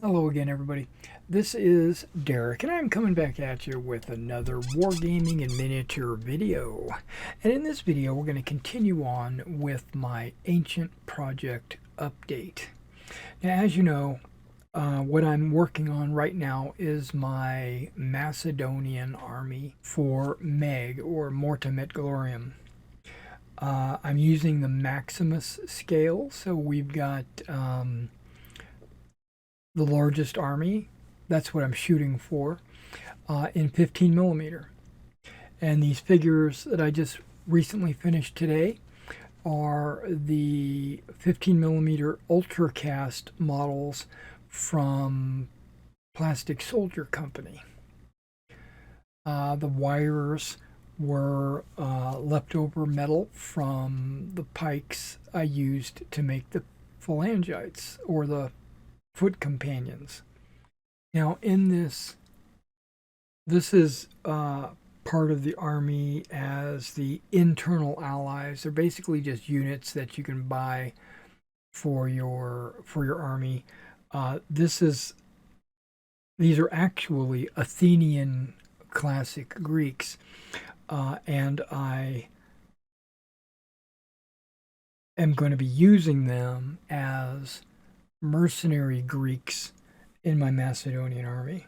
Hello again, everybody. This is Derek, and I'm coming back at you with another Wargaming and Miniature video. And in this video, we're going to continue on with my Ancient Project update. Now, as you know, what I'm working on right now is my Macedonian army for Meg, or Mortem et Gloriam. I'm using the Maximus scale, so we've got the largest army. That's what I'm shooting for in 15 millimeter. And these figures that I just recently finished today are the 15 millimeter ultracast models from Plastic Soldier Company. The wires were leftover metal from the pikes I used to make the phalangites, or the foot companions. Now in this is part of the army as the internal allies. They're basically just units that you can buy for your army. These are actually Athenian classic Greeks, and I am going to be using them as mercenary Greeks in my Macedonian army.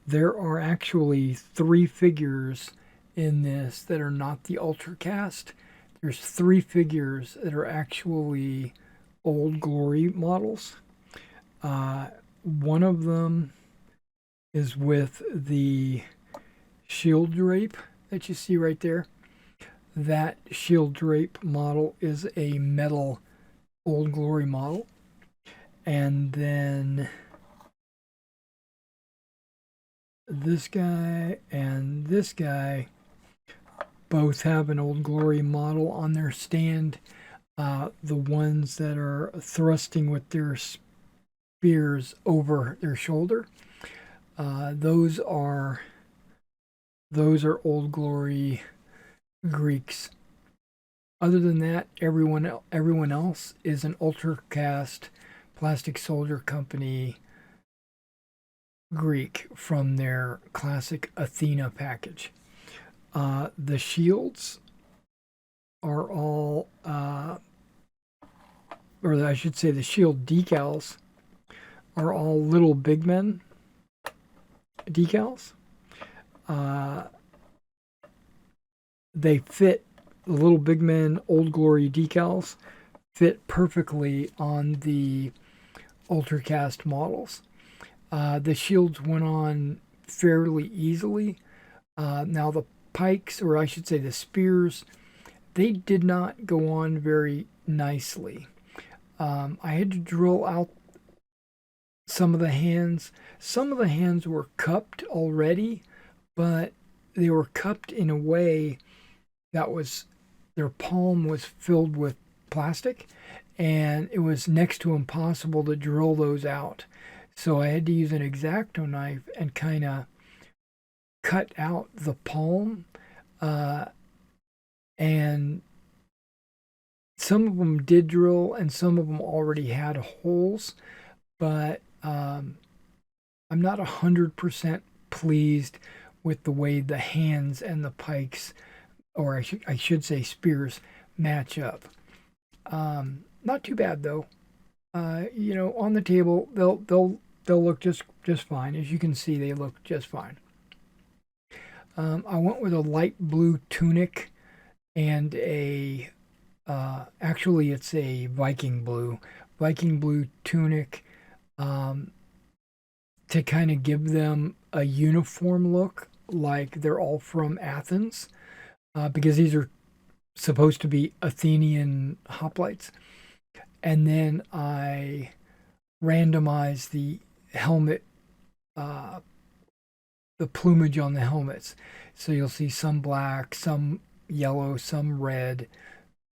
There are actually 3 figures in this that are not the ultracast. There's 3 figures that are actually Old Glory models. One of them is with the shield drape that you see right there. That shield drape model is a metal Old Glory model. And then this guy and this guy both have an Old Glory model on their stand. The ones that are thrusting with their spears over their shoulder, those are Old Glory Greeks. Other than that, everyone else is an ultracast Plastic Soldier Company Greek from their classic Athena package. The shields are all, or I should say the shield decals are all Little Big Men decals. They fit, the Little Big Men Old Glory decals fit perfectly on the ultracast models. The shields went on fairly easily. Now the pikes, or I should say the spears, they did not go on very nicely. I had to drill out some of the hands. Some of the hands were cupped already, but they were cupped in a way that was, their palm was filled with plastic, and it was next to impossible to drill those out. So I had to use an X-Acto knife and kind of cut out the palm, and some of them did drill and some of them already had holes, but I'm not 100% pleased with the way the hands and the pikes, or I should say spears, match up. Not too bad though. On the table they'll look just fine. As you can see, they look just fine. I went with a light blue tunic and actually it's a Viking blue tunic, to kind of give them a uniform look, like they're all from Athens, because these are supposed to be Athenian hoplites. And then I randomized the helmet, the plumage on the helmets. So you'll see some black, some yellow, some red,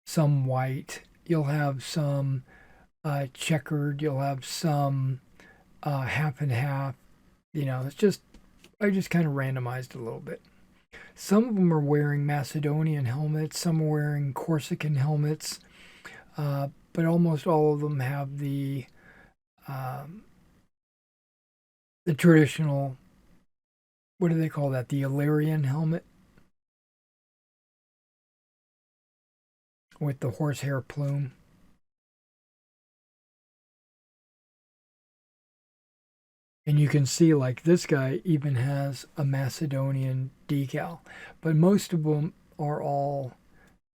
some white. You'll have some checkered. You'll have some half and half. I just kind of randomized a little bit. Some of them are wearing Macedonian helmets. Some are wearing Corsican helmets. But almost all of them have the the traditional, what do they call that? The Illyrian helmet with the horsehair plume. And you can see, like, this guy even has a Macedonian decal, but most of them are all,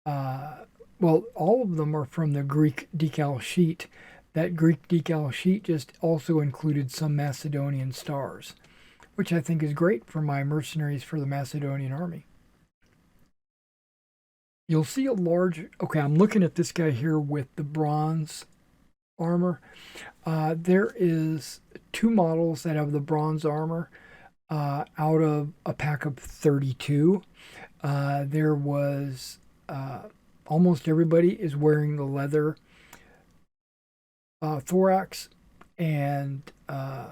uh, well, all of them are from the Greek decal sheet. That Greek decal sheet just also included some Macedonian stars, which I think is great for my mercenaries for the Macedonian army. You'll see a large, okay, I'm looking at this guy here with the bronze armor. There is two models that have the bronze armor out of a pack of 32. There was almost everybody is wearing the leather thorax, and I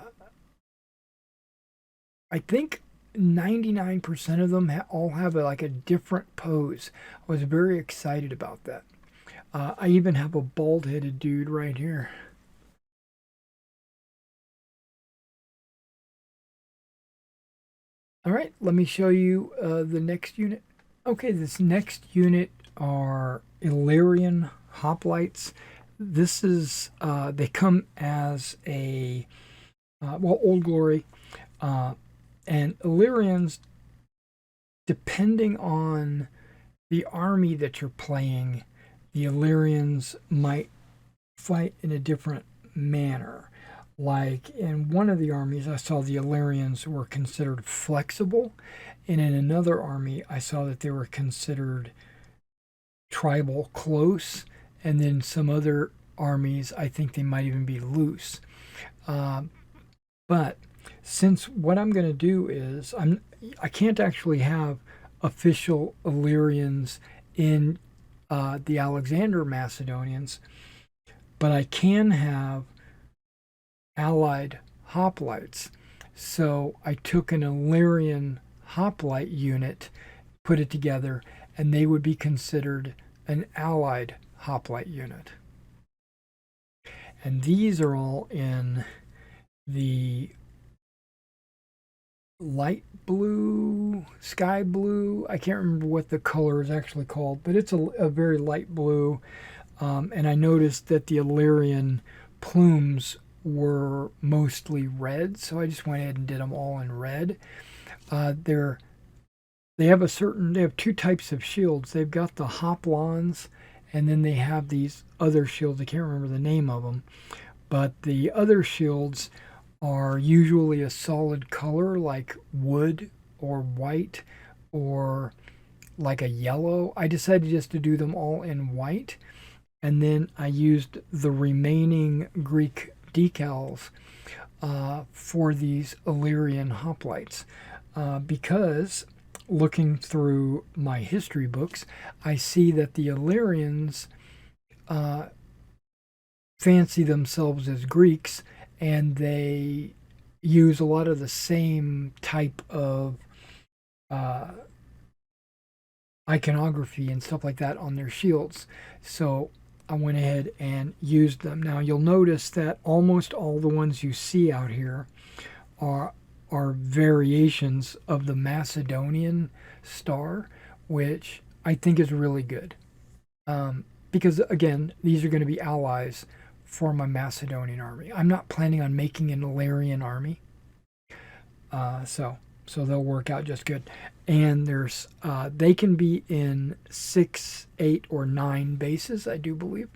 think 99% of them all have like a different pose. I was very excited about that. I even have a bald-headed dude right here. All right, let me show you the next unit. Okay, this next unit are Illyrian hoplites. This is, they come as a, well, Old Glory. And Illyrians, depending on the army that you're playing, the Illyrians might fight in a different manner. Like in one of the armies, I saw the Illyrians were considered flexible, and in another army, I saw that they were considered tribal close, and then some other armies, I think they might even be loose. But since what I'm going to do is I can't actually have official Illyrians in the Alexander Macedonians, but I can have allied hoplites. So I took an Illyrian hoplite unit, put it together, and they would be considered an allied hoplite unit. And these are all in the light blue, sky blue. I can't remember what the color is actually called, but it's a very light blue. And I noticed that the Illyrian plumes were mostly red, so I just went ahead and did them all in red. They have two types of shields. They've got the hoplons, and then they have these other shields. I can't remember the name of them, but the other shields are usually a solid color like wood or white or like a yellow. I decided just to do them all in white, and then I used the remaining Greek decals for these Illyrian hoplites because looking through my history books, I see that the Illyrians fancy themselves as Greeks, and they use a lot of the same type of iconography and stuff like that on their shields. So I went ahead and used them. Now you'll notice that almost all the ones you see out here are variations of the Macedonian star, which I think is really good. Because again, these are going to be allies for my Macedonian army. I'm not planning on making an Illyrian army. So they'll work out just good. And there's they can be in 6, 8, or 9 bases, I do believe.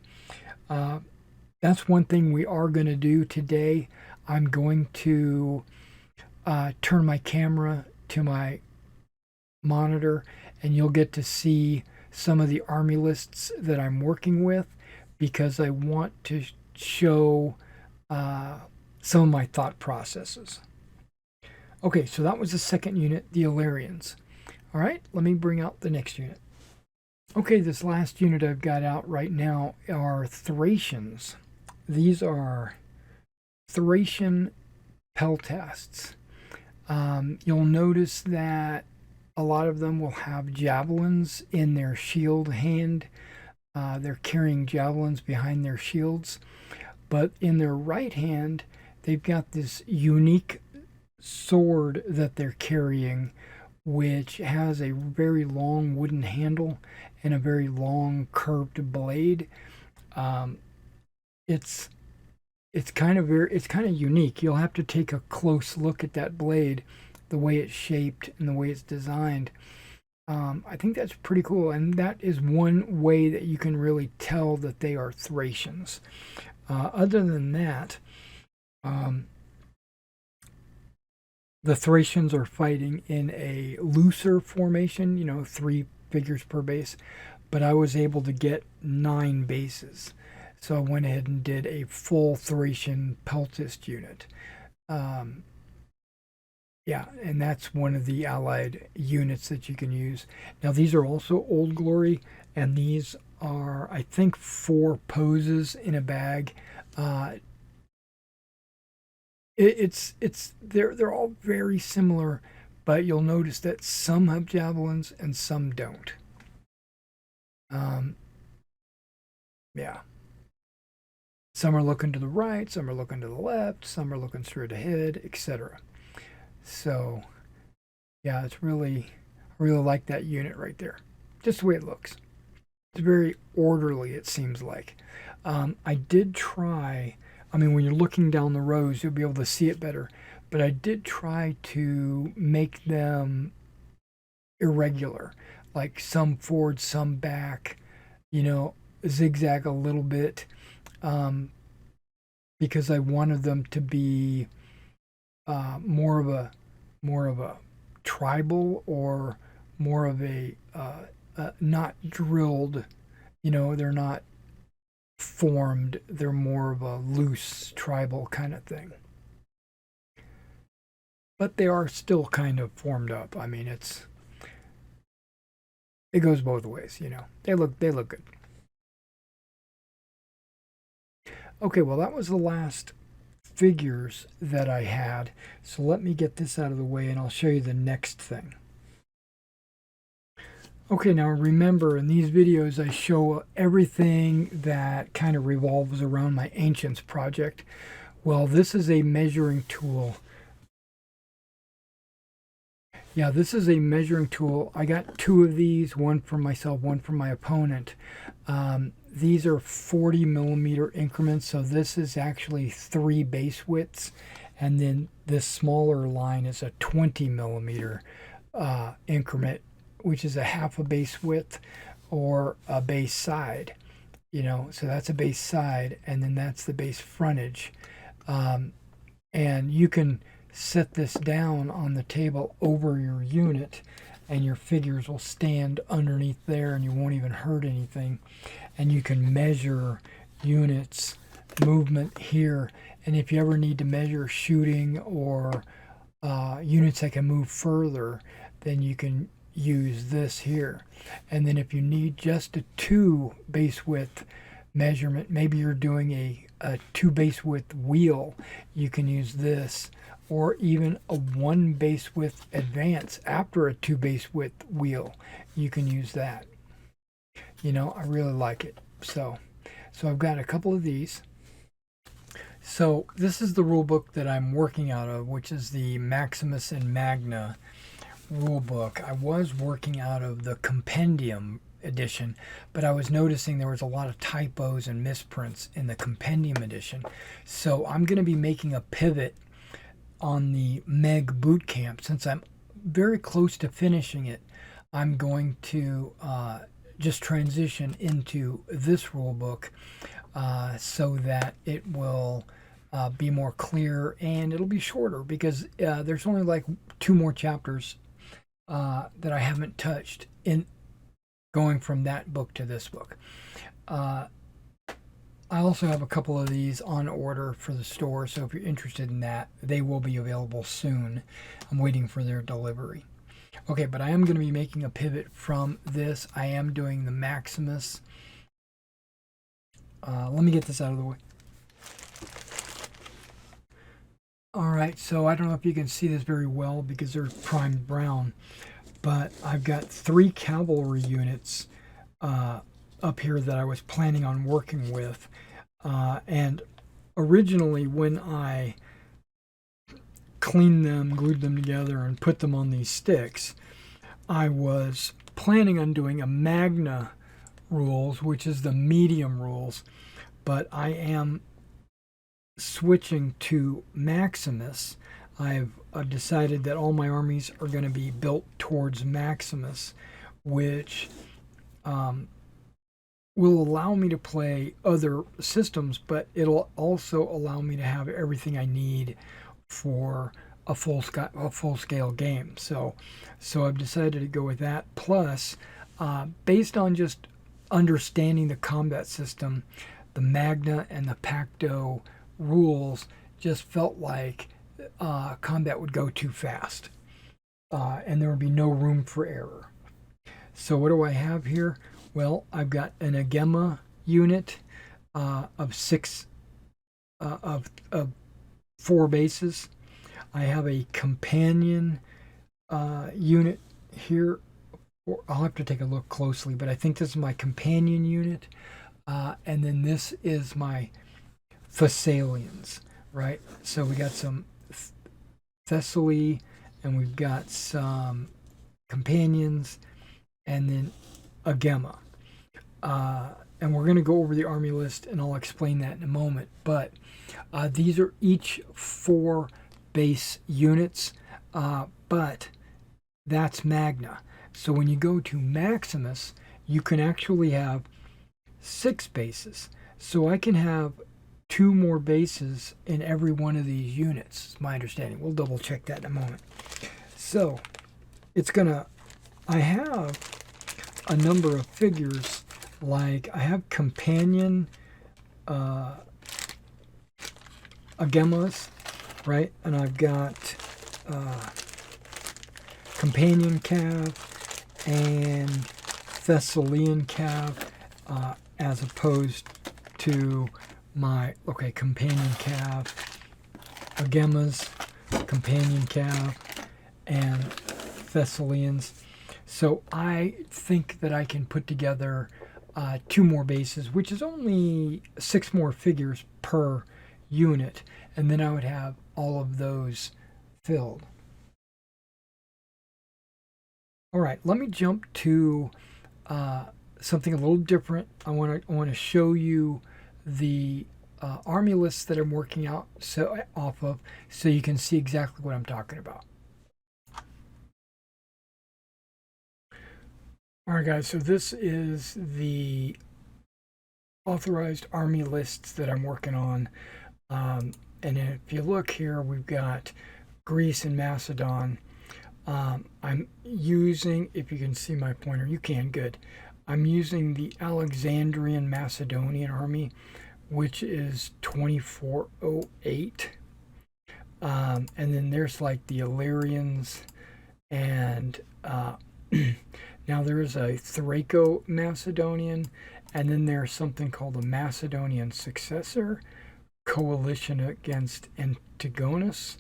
That's one thing we are going to do today. I'm going to turn my camera to my monitor, and you'll get to see some of the army lists that I'm working with, because I want to show some of my thought processes. Okay, so that was the second unit, the Illyrians. All right, let me bring out the next unit. Okay, this last unit I've got out right now are Thracians. These are Thracian peltasts. You'll notice that a lot of them will have javelins in their shield hand. They're carrying javelins behind their shields. But in their right hand, they've got this unique sword that they're carrying, which has a very long wooden handle and a very long curved blade. Um, it's it's kind of unique. You'll have to take a close look at that blade, the way it's shaped and the way it's designed. I think that's pretty cool, and that is one way that you can really tell that they are Thracians. Other than that, um, the Thracians are fighting in a looser formation, 3 figures per base, but I was able to get 9 bases. So I went ahead and did a full Thracian peltist unit. Um, yeah, and that's one of the allied units that you can use. Now, these are also Old Glory, and these are, I think, 4 poses in a bag. Uh, they're all very similar, but you'll notice that some have javelins and some don't. Um, yeah. Some are looking to the right, some are looking to the left, some are looking straight ahead, etc. So, yeah, I really like that unit right there. Just the way it looks. It's very orderly, it seems like. I did try, I mean, when you're looking down the rows, you'll be able to see it better. But I did try to make them irregular, like some forward, some back, zigzag a little bit, um, because I wanted them to be more of a tribal, or more of a not drilled. They're not formed. They're more of a loose tribal kind of thing. But they are still kind of formed up. I mean, it goes both ways. They look good. Okay, well, that was the last figures that I had. So let me get this out of the way and I'll show you the next thing. Okay, now remember, in these videos I show everything that kind of revolves around my Ancients project. Well, this is a measuring tool. Yeah, this is a measuring tool. I got 2 of these, one for myself, one for my opponent. These are 40 millimeter increments, so this is actually 3 base widths, and then this smaller line is a 20 millimeter increment, which is a half a base width or a base side. So that's a base side, and then that's the base frontage. And you can set this down on the table over your unit, and your figures will stand underneath there and you won't even hurt anything. And you can measure units movement here, and if you ever need to measure shooting or units that can move further, then you can use this here. And then if you need just a 2 base width measurement, maybe you're doing a 2 base width wheel, you can use this. Or even a 1 base width advance after a 2 base width wheel, you can use that. I really like it. So I've got a couple of these. So this is the rule book that I'm working out of, which is the Maximus and Magna rule book. I was working out of the Compendium edition, but I was noticing there was a lot of typos and misprints in the Compendium edition. So I'm going to be making a pivot on the Meg Bootcamp. Since I'm very close to finishing it, I'm going to just transition into this rule book so that it will be more clear, and it'll be shorter because there's only like 2 more chapters that I haven't touched in going from that book to this book. I also have a couple of these on order for the store, so if you're interested in that, they will be available soon. I'm waiting for their delivery. Okay, but I am going to be making a pivot from this. I am doing the Maximus. Let me get this out of the way. Alright, so I don't know if you can see this very well because they're primed brown, but I've got 3 cavalry units up here that I was planning on working with. And originally when I cleaned them, glued them together, and put them on these sticks, I was planning on doing a Magna rules, which is the medium rules, but I am switching to Maximus. I've decided that all my armies are going to be built towards Maximus, which will allow me to play other systems, but it'll also allow me to have everything I need for a full scale game. So I've decided to go with that. Plus, based on just understanding the combat system, the Magna and the Pacto rules just felt like combat would go too fast, and there would be no room for error. So what do I have here? Well, I've got an Agema unit of 4 bases. I have a companion unit here. I'll have to take a look closely, but I think this is my companion unit. And then this is my Thessalians, right? So we got some Thessaly, and we've got some companions, and then Agema. And we're going to go over the army list, and I'll explain that in a moment. But these are each 4 base units, but that's Magna. So when you go to Maximus, you can actually have 6 bases. So I can have 2 more bases in every one of these units, is my understanding. We'll double check that in a moment. So I have a number of figures, like I have companion Agemas, right? And I've got companion cav and Thessalian cav, as opposed to my companion cav, Agemas, companion cav, and Thessalians. So I think that I can put together 2 more bases, which is only 6 more figures per unit, and then I would have all of those filled. All right, let me jump to something a little different. I want to show you the army lists that I'm working off of, so you can see exactly what I'm talking about. All right, guys, so this is the authorized army lists that I'm working on. And if you look here, we've got Greece and Macedon. I'm using, if you can see my pointer, you can, good. I'm using the Alexandrian Macedonian army, which is 2408. And then there's like the Illyrians, and now there is a Thraco-Macedonian, and then there's something called the Macedonian Successor Coalition against Antigonus.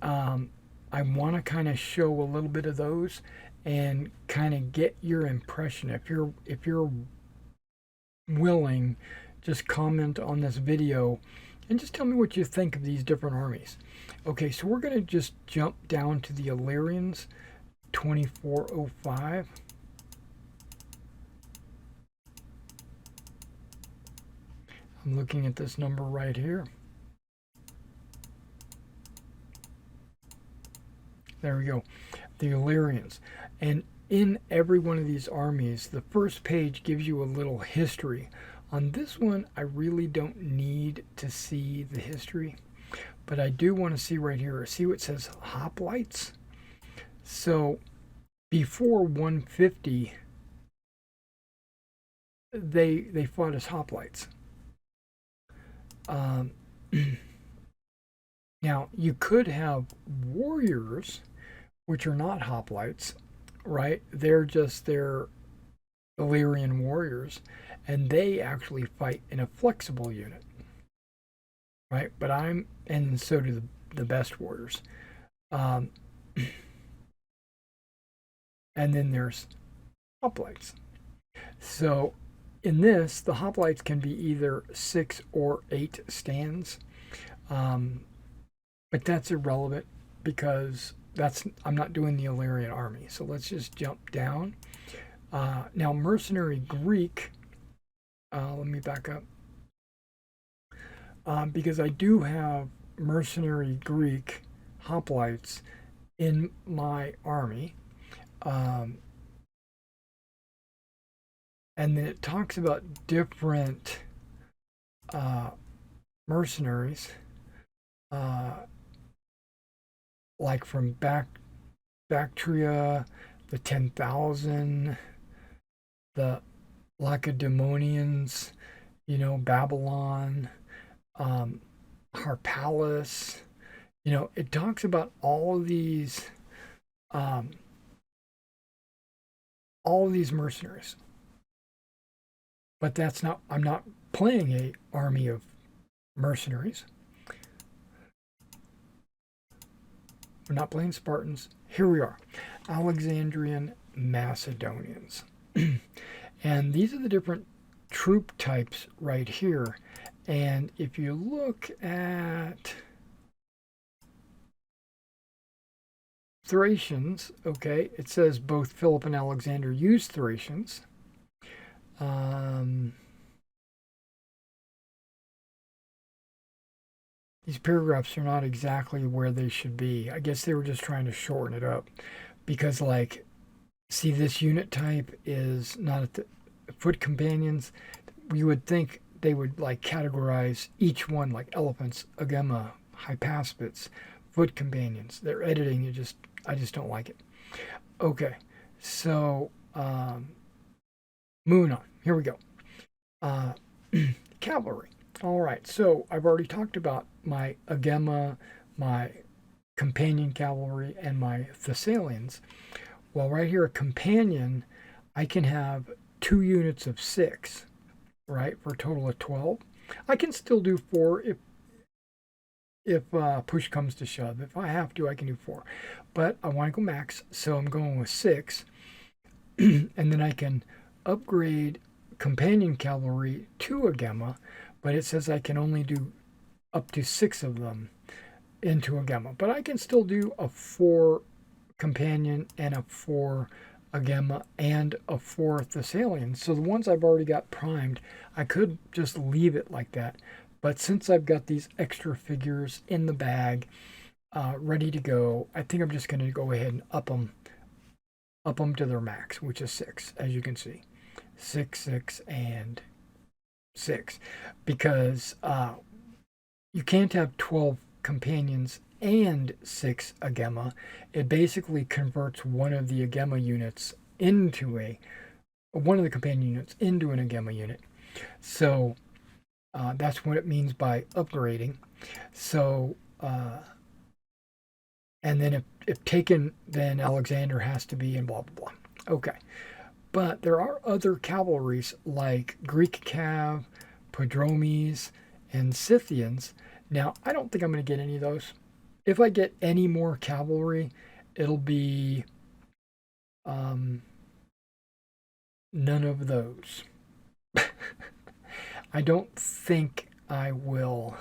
I want to kind of show a little bit of those and kind of get your impression. If you're willing, just comment on this video and just tell me what you think of these different armies. Okay, so we're going to just jump down to the Illyrians, 2405. I'm looking at this number right here. There we go, the Illyrians. And in every one of these armies, the first page gives you a little history. On this one, I really don't need to see the history, but I do want to see right here, see what says hoplites. So before 150, they fought as hoplites. Now, you could have warriors, which are not hoplites, right? They're just their Illyrian warriors, and they actually fight in a flexible unit, right? But and so do the best warriors. And then there's hoplites. So in this, the hoplites can be either 6 or 8 stands. but that's irrelevant because I'm not doing the Illyrian army. So let's just jump down. Now, mercenary Greek, let me back up. Because I do have mercenary Greek hoplites in my army. And then it talks about different mercenaries, like from Bactria, the 10,000, the Lacedaemonians, Babylon, Harpalis. It talks about all of these mercenaries. But I'm not playing a army of mercenaries. We're not playing Spartans. Here we are, Alexandrian Macedonians. And these are the different troop types right here. And if you look at Thracians, okay, it says both Philip and Alexander used Thracians. These paragraphs are not exactly where they should be. I guess they were just trying to shorten it up because, like, see, this unit type is not at the foot companions. You would think they would like categorize each one like elephants, agema, hypaspids, foot companions. They're editing. I just don't like it. Okay, so moving on. Here we go. Cavalry. All right, so I've already talked about my agema, my companion cavalry, and my Thessalians. Well, right here, a companion, I can have 2 units of 6, right, for a total of 12. I can still do 4 if push comes to shove. If I have to, I can do 4. But I want to go max, so I'm going with 6. And then I can upgrade companion cavalry to agema, but it says I can only do up to 6 of them into agema. But I can still do a 4 companion and a 4 agema and a 4 Thessalian. So the ones I've already got primed, I could just leave it like that. But since I've got these extra figures in the bag, ready to go, I think I'm just going to go ahead and up them to their max, which is 6, as you can see. 6, 6, and 6. Because you can't have 12 companions and 6 agema. It basically converts one of the agema units into one of the companion units into an agema unit. So that's what it means by upgrading. So and then if taken, then Alexander has to be in blah blah blah. Okay, but there are other cavalries like Greek Cav, Prodromes, and Scythians. Now I don't think I'm going to get any of those. If I get any more cavalry, it'll be none of those. I don't think I will.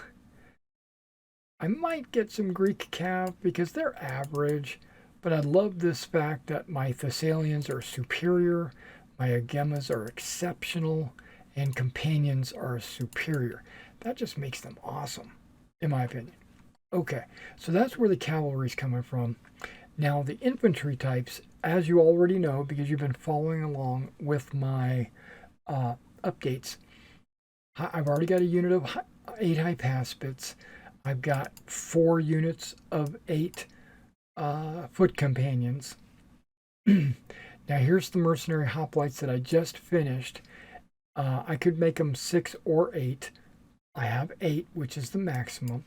I might get some Greek Cav because they're average, but I love this fact that my Thessalians are superior, my agemas are exceptional, and companions are superior. That just makes them awesome, in my opinion. Okay, so that's where the cavalry is coming from. Now, the infantry types, as you already know, because you've been following along with my updates, I've already got a unit of 8 hypaspids. I've got 4 units of 8 foot companions. Now, here's the mercenary hoplites that I just finished. I could make them 6 or 8. I have 8, which is the maximum.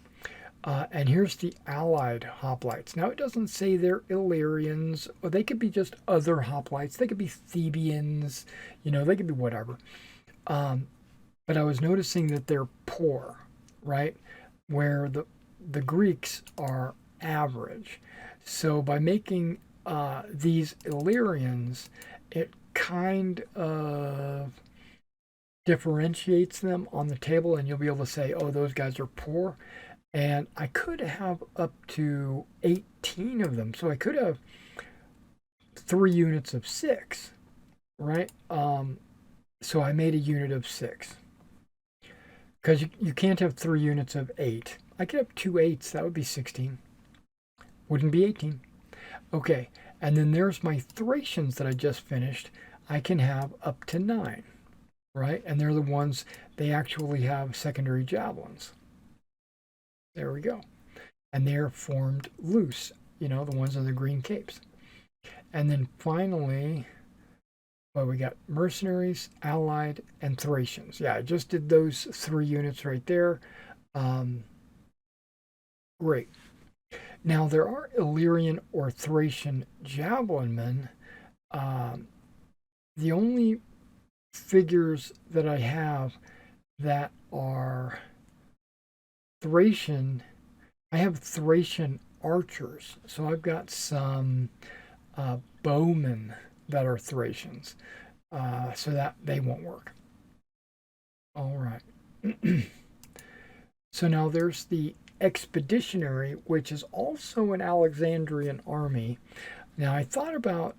And here's the allied hoplites. Now, it doesn't say they're Illyrians, or they could be just other hoplites. They could be Thebians, they could be whatever. But I was noticing that they're poor, right? Where the Greeks are average. So by making these Illyrians, it kind of differentiates them on the table, and you'll be able to say, oh, those guys are poor. And I could have up to 18 of them. So I could have 3 units of 6, right? So I made a unit of 6. Because you can't have 3 units of 8. I could have 2 8s. That would be 16. Wouldn't be 18. Okay. And then there's my Thracians that I just finished. I can have up to 9, right? And they're the ones, they actually have secondary javelins. There we go. And they're formed loose, the ones on the green capes. And then finally, well, we got mercenaries, allied, and Thracians. Yeah, I just did those 3 units right there. Great. Now, there are Illyrian or Thracian javelin men. The only figures that I have that are Thracian, I have Thracian archers. So I've got some bowmen that are Thracians. So that they won't work. All right. So now there's the expeditionary, which is also an Alexandrian army. Now I thought about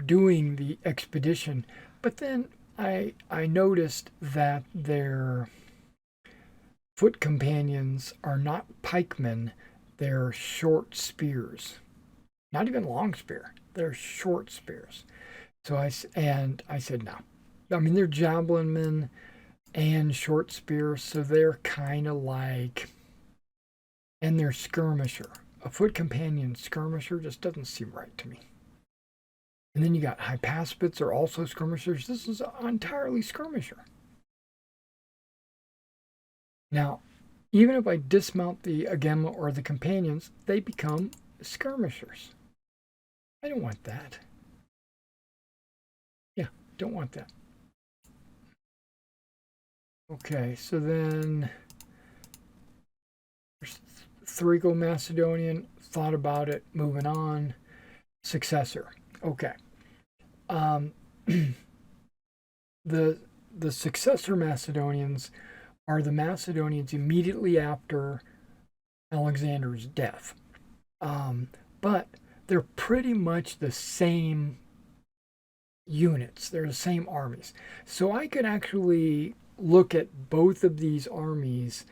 doing the expedition, but then I noticed that their foot companions are not pikemen, they're short spears. Not even long spear, they're short spears. So I said no. I mean, they're javelin men and short spears, so they're kind of like, and they're skirmisher. A foot companion skirmisher just doesn't seem right to me. And then you got Hypaspits are also skirmishers. This is entirely skirmisher. Now, even if I dismount the Agema or the companions, they become skirmishers. I don't want that. Yeah, don't want that. Okay, so then there's Thraco Macedonian, thought about it, moving on. Successor. Okay. The successor Macedonians are the Macedonians immediately after Alexander's death. But they're pretty much the same units. They're the same armies. So I could actually look at both of these armies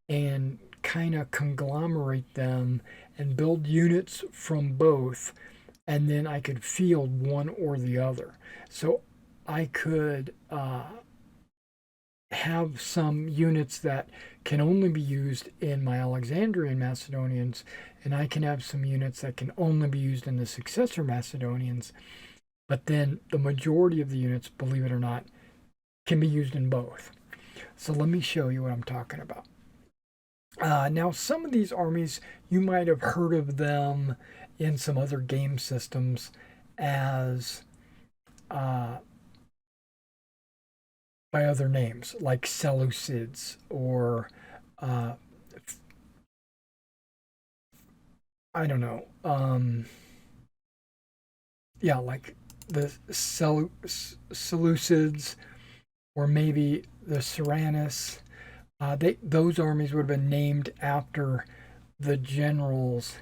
and kind of conglomerate them and build units from both, and then I could field one or the other. So I could have some units that can only be used in my Alexandrian Macedonians, and I can have some units that can only be used in the successor Macedonians. But then the majority of the units, believe it or not, can be used in both. So let me show you what I'm talking about. Now, some of these armies, you might have heard of them in some other game systems as by other names, like Seleucids or I don't know. Yeah, like the Seleucids or maybe the Serranus. Those armies would have been named after the generals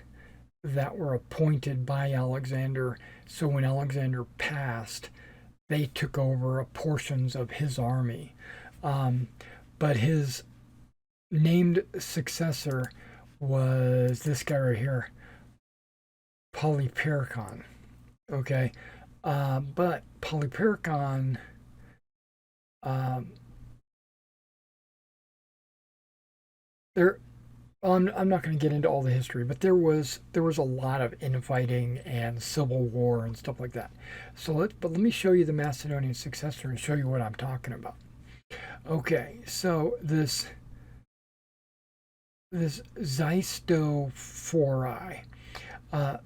that were appointed by Alexander. So when Alexander passed, they took over portions of his army. But his named successor was this guy right here, Polyperchon. Okay, but Polyperchon, there. I'm not going to get into all the history, but there was a lot of infighting and civil war and stuff like that. So let me show you the Macedonian successor and show you what I'm talking about. Okay, so this Zystophori. A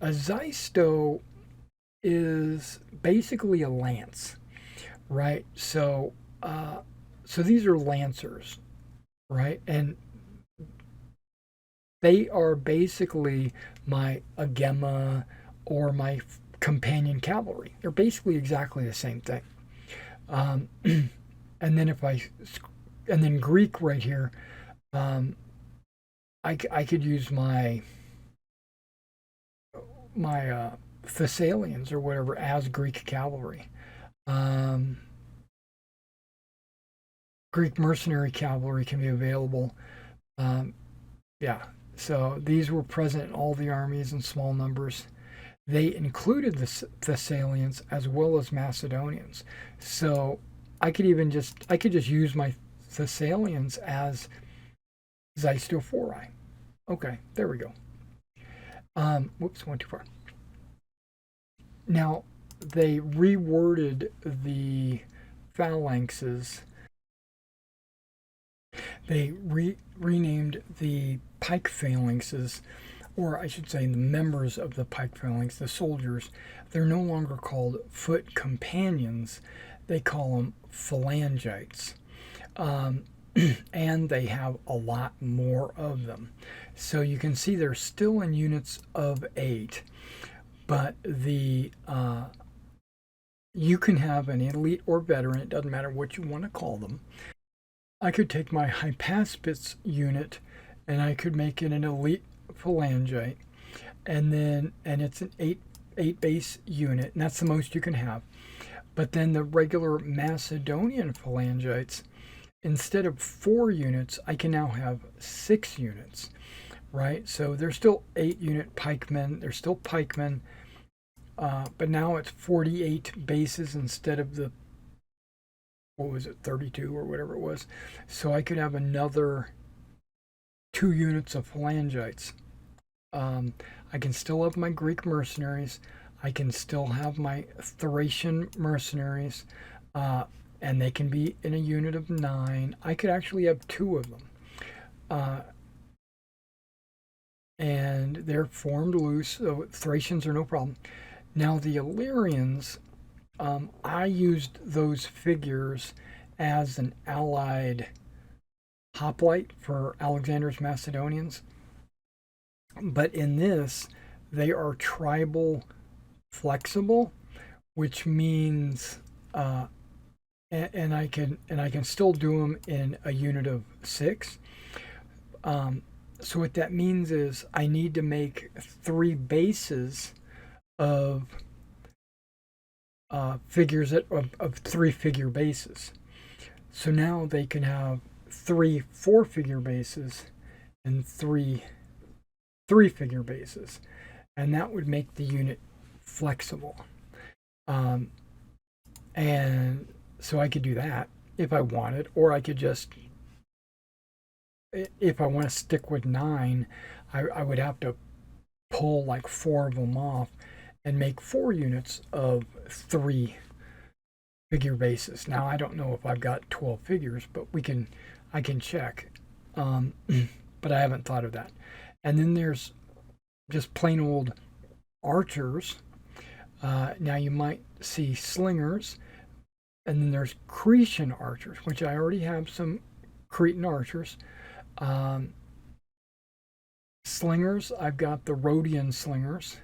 Zysto is basically a lance, right? So these are lancers, right? And they are basically my Agema or my companion cavalry. They're basically exactly the same thing. And then Greek right here, Um, I could use my Thessalians or whatever as Greek cavalry. Um, Greek mercenary cavalry can be available. Um, yeah, so these were present in all the armies in small numbers. They included the Thessalians as well as Macedonians. So I could just use my Thessalians as Zystophori. Okay, there we go. Whoops, went too far. Now they reworded the phalanxes. They renamed the pike phalanxes, or I should say the members of the pike phalanx, the soldiers. They're no longer called foot companions. They call them phalangites. Um, and they have a lot more of them. So you can see they're still in units of 8, but you can have an elite or veteran, it doesn't matter what you want to call them. I could take my Hypaspis unit and I could make it an elite phalangite, and it's an eight base unit, and that's the most you can have. But then the regular Macedonian phalangites, instead of 4 units, I can now have 6 units, right? So they're still 8-unit pikemen. They're still pikemen, but now it's 48 bases instead of the, what was it, 32 or whatever it was. So I could have another 2 units of phalangites. I can still have my Greek mercenaries. I can still have my Thracian mercenaries, and they can be in a unit of 9. I could actually have 2 of them. And they're formed loose, so Thracians are no problem. Now, the Illyrians, I used those figures as an allied hoplite for Alexander's Macedonians. But in this, they are tribal flexible, which means and I can still do them in a unit of 6. So what that means is I need to make 3 bases of figures of 3 figure bases. So now they can have 3 4-figure bases and 3 3-figure bases, and that would make the unit flexible. And so I could do that if I wanted, or I could just, if I want to stick with 9, I would have to pull like 4 of them off and make 4 units of 3-figure bases. Now I don't know if I've got 12 figures, but I can check. But I haven't thought of that. And then there's just plain old archers. Now you might see slingers, and then there's Cretan archers, which I already have some Cretan archers. Slingers, I've got the Rhodian slingers,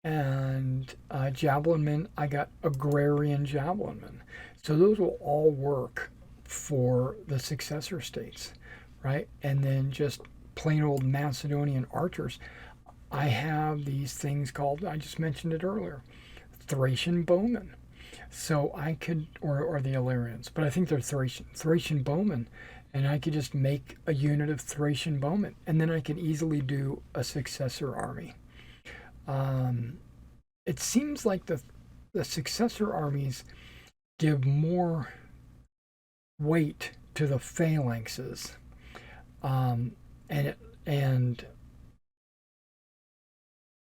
and javelin men, I got agrarian javelin men. So those will all work for the successor states, right? And then just plain old Macedonian archers, I have these things called, I just mentioned it earlier, Thracian bowmen. So I could, or the Illyrians, but I think they're Thracian bowmen, and I could just make a unit of Thracian bowmen, and then I could easily do a successor army. It seems like the successor armies give more weight to the phalanxes, and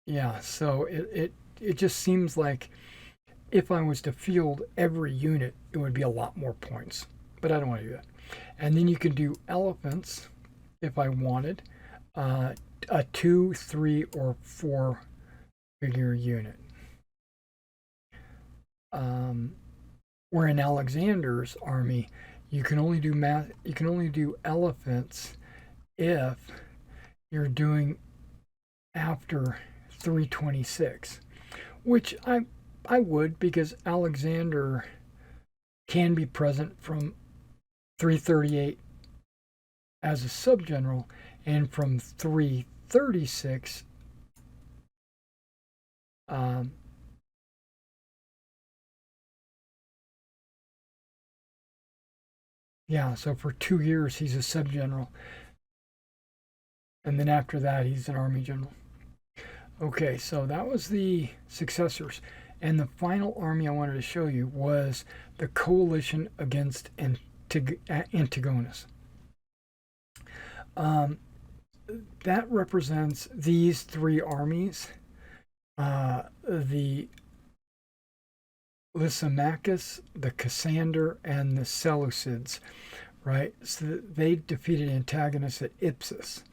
yeah, so it just seems like if I was to field every unit, it would be a lot more points. But I don't want to do that. And then you can do elephants if I wanted, a 2, 3, or 4-figure unit. Where in Alexander's army, you can only do elephants if you're doing after 326, which I would, because Alexander can be present from 338 as a subgeneral, and from 336, um, yeah, so for 2 years he's a subgeneral, and then after that he's an army general. Okay, so that was the successors. And the final army I wanted to show you was the coalition against Antigonus. Um, that represents these three armies, the Lysimachus, the Cassander, and the Seleucids, right? So they defeated antagonists at Ipsus.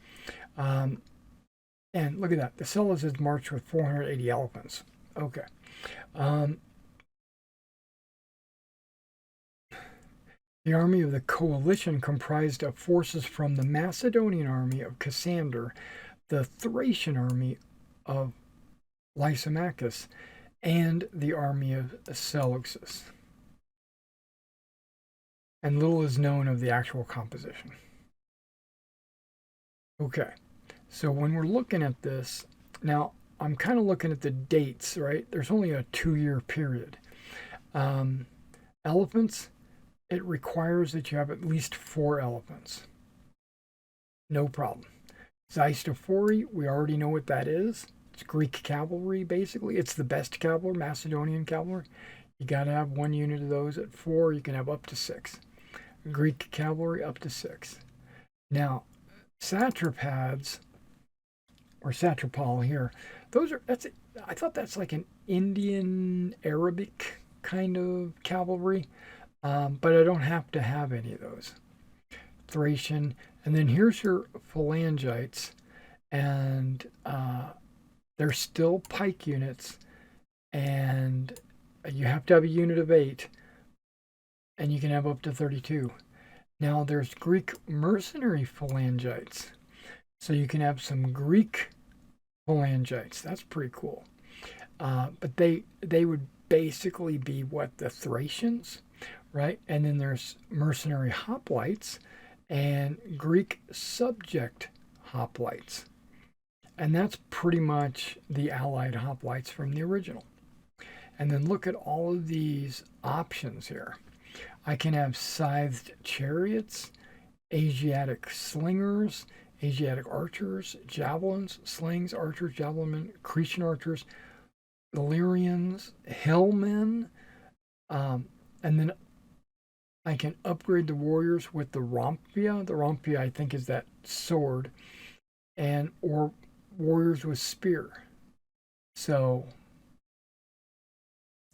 Um, and look at that. The Seleucids marched with 480 elephants. Okay. Um, the army of the coalition comprised of forces from the Macedonian army of Cassander, the Thracian army of Lysimachus, and the army of Seleucus. And little is known of the actual composition. Okay, so when we're looking at this, now I'm kind of looking at the dates, right? There's only a 2 year period. Elephants, it requires that you have at least 4 elephants. No problem. Xystophori, we already know what that is. It's Greek cavalry, basically. It's the best cavalry, Macedonian cavalry. You got to have 1 unit of those. At 4, you can have up to 6. Greek cavalry, up to 6. Now, satrapads, or satrapal here, I thought that's like an Indian Arabic kind of cavalry, but I don't have to have any of those. Thracian, and then here's your phalangites, and they're still pike units, and you have to have a unit of 8, and you can have up to 32. Now there's Greek mercenary phalangites, so you can have some Greek phalangites. That's pretty cool. But they would basically be what, the Thracians, right? And then there's mercenary hoplites and Greek subject hoplites. And that's pretty much the allied hoplites from the original. And then look at all of these options here. I can have scythed chariots, Asiatic slingers, Asiatic archers, javelins, slings, archers, javelin, Cretan archers, Illyrians, hillmen, and then I can upgrade the warriors with the Rompia. The Rompia, I think, is that sword, and or warriors with spear. So,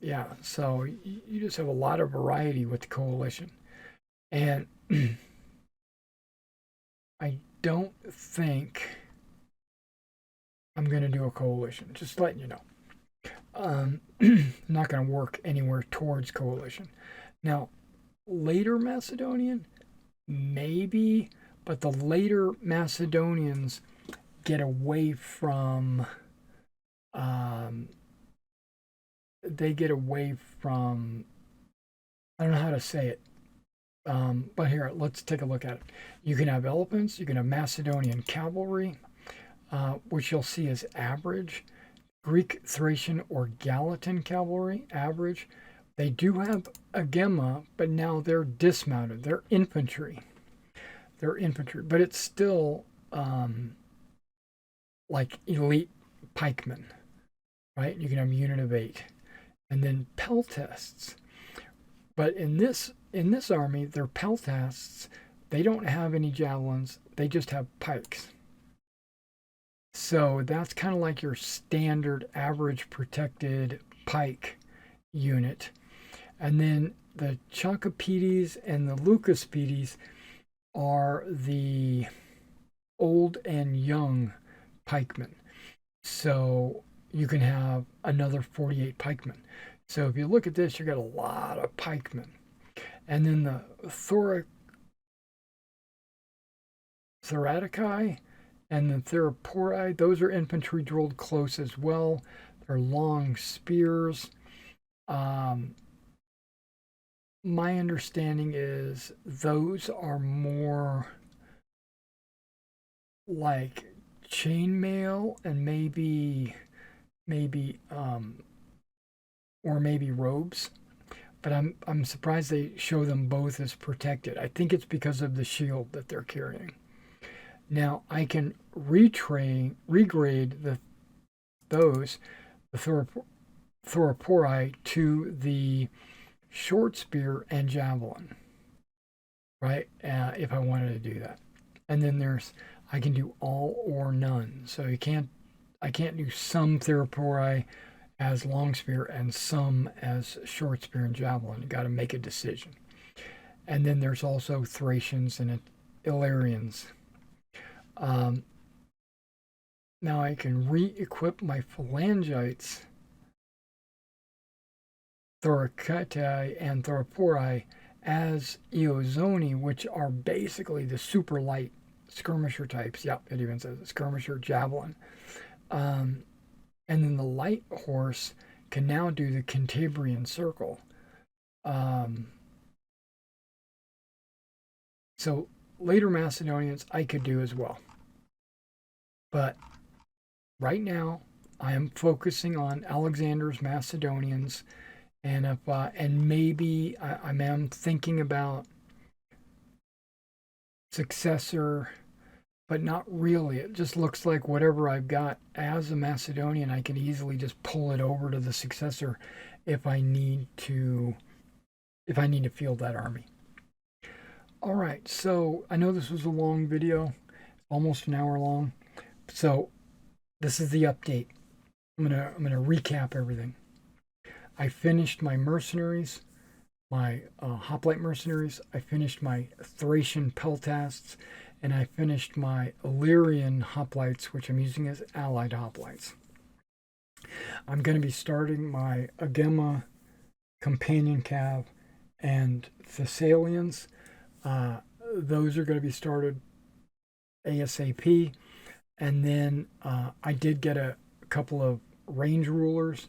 yeah, so you just have a lot of variety with the coalition. And I don't think I'm going to do a coalition, just letting you know. Not going to work anywhere towards coalition. Now, later Macedonian, maybe, but the later Macedonians get away from, they get away from, I don't know how to say it. But here, let's take a look at it. You can have elephants, you can have Macedonian cavalry, which you'll see is average. Greek, Thracian, or Gallatin cavalry, average. They do have a gemma, but now they're dismounted. They're infantry. They're infantry, but it's still like elite pikemen, right? You can have a unit of 8. And then peltasts. But in this army, they're peltasts. They don't have any javelins. They just have pikes. So that's kind of like your standard average protected pike unit. And then the Chalcopedes and the Leucopedes are the old and young pikemen. So you can have another 48 pikemen. So if you look at this, you got a lot of pikemen. And then the Thoratici and the Theropori, those are infantry drilled close as well. They're long spears. My understanding is those are more like chainmail and maybe or maybe robes. But I'm surprised they show them both as protected. I think it's because of the shield that they're carrying. Now I can regrade those the Thoropori to the short spear and javelin, right? If I wanted to do that, and then I can do all or none. So I can't do some Thoropori as long spear and some as short spear and javelin. You got to make a decision. And then there's also Thracians and Illyrians. Um, Now I can re-equip my phalangites, Thoraceti and Thoropori, as Eozoni, which are basically the super light skirmisher types. Yep, it even says skirmisher javelin. And then the light horse can now do the Cantabrian circle. So later Macedonians I could do as well. But right now I am focusing on Alexander's Macedonians, and maybe I am thinking about successor, but not really. It just looks like whatever I've got as a Macedonian, I can easily just pull it over to the successor if I need to field that army. All right, so I know this was a long video, almost an hour long. So this is the update. I'm gonna recap everything. I finished my mercenaries, my hoplite mercenaries. I finished my Thracian peltasts, and I finished my Illyrian hoplites, which I'm using as allied hoplites. I'm going to be starting my Agema companion cav and Thessalians. Those are going to be started ASAP. And then I did get a couple of range rulers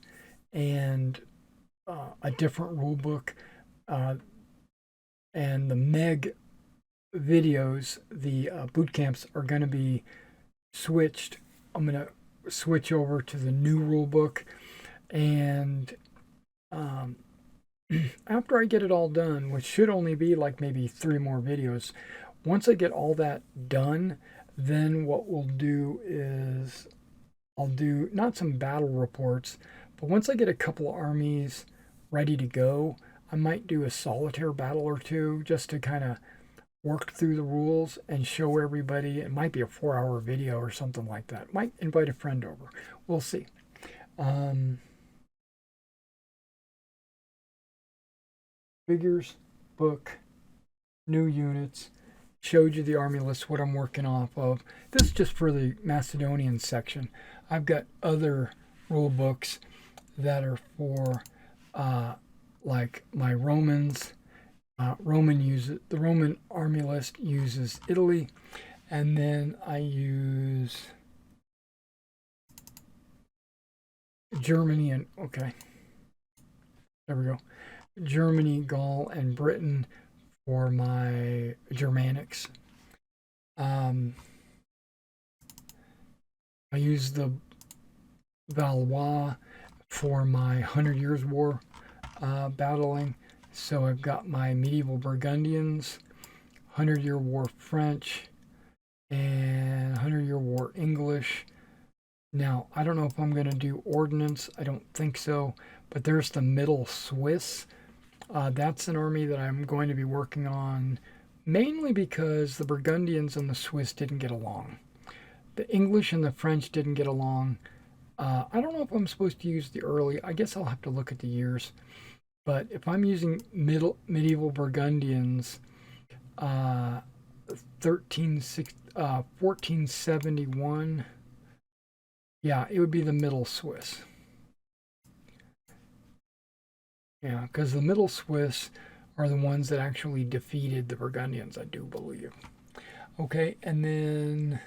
and a different rule book. And the Meg videos, the boot camps, are going to be switched. I'm going to switch over to the new rule book. And after I get it all done, which should only be like maybe 3 more videos, once I get all that done, then what we'll do is I'll do not some battle reports, but once I get a couple of armies ready to go, I might do a solitaire battle or two just to kind of work through the rules and show everybody. It might be a 4-hour video or something like that. Might invite a friend over. We'll see. Figures, book, new units. Showed you the army list, what I'm working off of. This is just for the Macedonian section. I've got other rule books that are for like my Romans. The Roman army list uses Italy, and then I use Germany and there we go. Germany, Gaul, and Britain for my Germanics. I use the Valois for my 100 Years' War battling. So I've got my medieval Burgundians, 100-Year War French, and 100-Year War English. Now, I don't know if I'm going to do ordnance. I don't think so. But there's the Middle Swiss. That's an army that I'm going to be working on mainly because the Burgundians and the Swiss didn't get along. The English and the French didn't get along. I don't know if I'm supposed to use the early. I guess I'll have to look at the years. But if I'm using medieval Burgundians, 1471, yeah, it would be the Middle Swiss. Yeah, because the Middle Swiss are the ones that actually defeated the Burgundians, I do believe. Okay, and then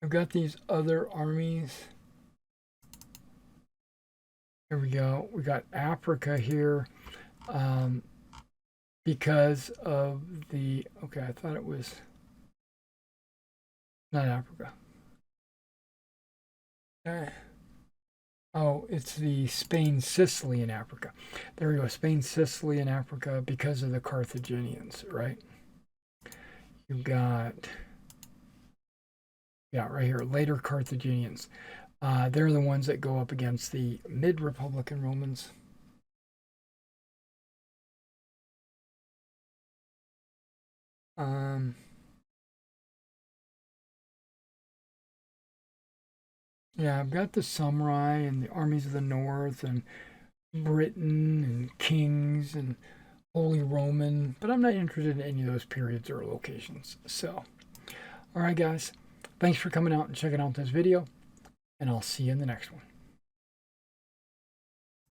I've got these other armies. Here we go. We got Africa here. because of the, okay, I thought it was not Africa. Oh, it's the Spain, Sicily in Africa. There we go. Spain, Sicily in Africa because of the Carthaginians, right? You've got, yeah, right here, later Carthaginians. They're the ones that go up against the mid-Republican Romans. Um, yeah, I've got the samurai and the armies of the north and Britain and kings and Holy Roman, but I'm not interested in any of those periods or locations. So, all right, guys, thanks for coming out and checking out this video, and I'll see you in the next one.